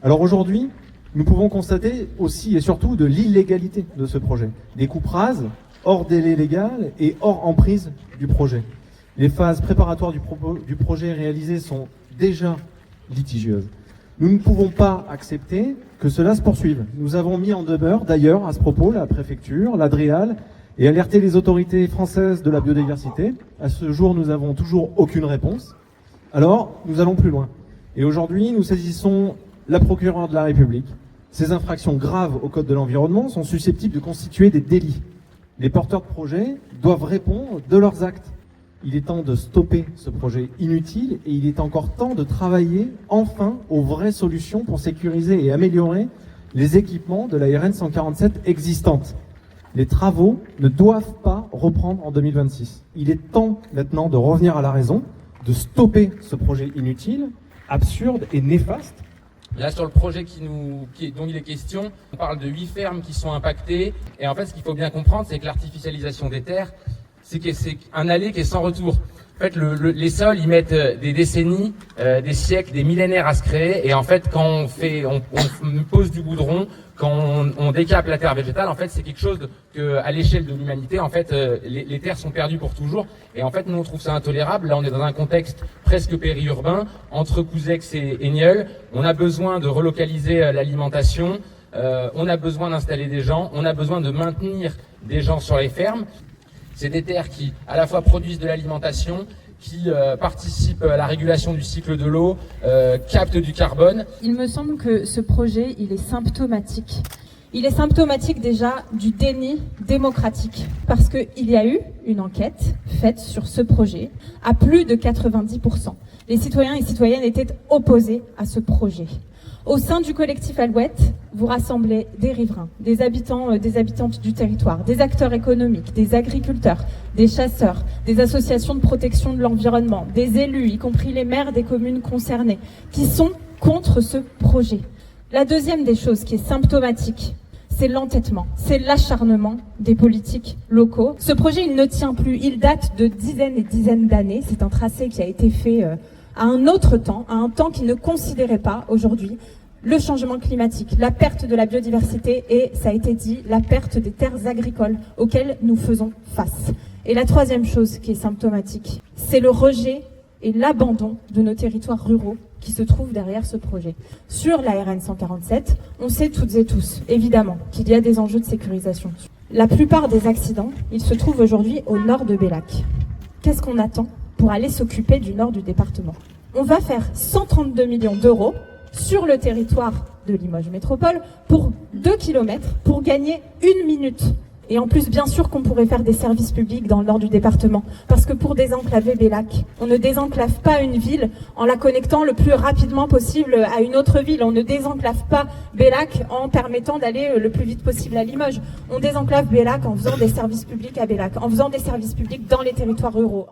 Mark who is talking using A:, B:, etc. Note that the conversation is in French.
A: Alors aujourd'hui, nous pouvons constater aussi et surtout de l'illégalité de ce projet. Des coupes rases, hors délai légal et hors emprise du projet. Les phases préparatoires du projet réalisé sont déjà litigieuses. Nous ne pouvons pas accepter que cela se poursuive. Nous avons mis en demeure d'ailleurs à ce propos la préfecture, l'Adréal et alerté les autorités françaises de la biodiversité. À ce jour, nous n'avons toujours aucune réponse. Alors, nous allons plus loin. Et aujourd'hui, nous saisissons la procureure de la République. Ces infractions graves au Code de l'environnement sont susceptibles de constituer des délits. Les porteurs de projets doivent répondre de leurs actes. Il est temps de stopper ce projet inutile et il est encore temps de travailler enfin aux vraies solutions pour sécuriser et améliorer les équipements de la RN 147 existantes. Les travaux ne doivent pas reprendre en 2026. Il est temps maintenant de revenir à la raison, de stopper ce projet inutile, absurde et néfaste.
B: Là, sur le projet dont il est question, on parle de 8 fermes qui sont impactées. Et en fait, ce qu'il faut bien comprendre, c'est que l'artificialisation des terres, c'est un aller qui est sans retour. En fait, les sols, ils mettent des décennies, des siècles, des millénaires à se créer. Et en fait, quand on pose du goudron, quand on décape la terre végétale, en fait, c'est quelque chose que, à l'échelle de l'humanité, en fait, les terres sont perdues pour toujours. Et en fait, nous, on trouve ça intolérable. Là, on est dans un contexte presque périurbain, entre Couzex et Nieul. On a besoin de relocaliser l'alimentation. On a besoin d'installer des gens. On a besoin de maintenir des gens sur les fermes. C'est des terres qui, à la fois, produisent de l'alimentation, qui participent à la régulation du cycle de l'eau, captent du carbone.
C: Il me semble que ce projet, il est symptomatique. Il est symptomatique déjà du déni démocratique, parce qu'il y a eu une enquête faite sur ce projet à plus de 90%. Les citoyens et citoyennes étaient opposés à ce projet. Au sein du collectif Alouette, vous rassemblez des riverains, des habitants, des habitantes du territoire, des acteurs économiques, des agriculteurs, des chasseurs, des associations de protection de l'environnement, des élus, y compris les maires des communes concernées, qui sont contre ce projet. La deuxième des choses qui est symptomatique, c'est l'entêtement, c'est l'acharnement des politiques locaux. Ce projet, il ne tient plus, il date de dizaines et dizaines d'années. C'est un tracé qui a été fait à un autre temps, à un temps qui ne considérait pas aujourd'hui le changement climatique, la perte de la biodiversité et, ça a été dit, la perte des terres agricoles auxquelles nous faisons face. Et la troisième chose qui est symptomatique, c'est le rejet et l'abandon de nos territoires ruraux qui se trouvent derrière ce projet. Sur la RN 147, on sait toutes et tous, évidemment, qu'il y a des enjeux de sécurisation. La plupart des accidents, ils se trouvent aujourd'hui au nord de Bellac. Qu'est-ce qu'on attend pour aller s'occuper du nord du département? On va faire 132 millions d'euros sur le territoire de Limoges Métropole pour 2 km pour gagner 1 minute. Et en plus, bien sûr qu'on pourrait faire des services publics dans le nord du département. Parce que pour désenclaver Bellac, on ne désenclave pas une ville en la connectant le plus rapidement possible à une autre ville. On ne désenclave pas Bellac en permettant d'aller le plus vite possible à Limoges. On désenclave Bellac en faisant des services publics à Bellac, en faisant des services publics dans les territoires ruraux.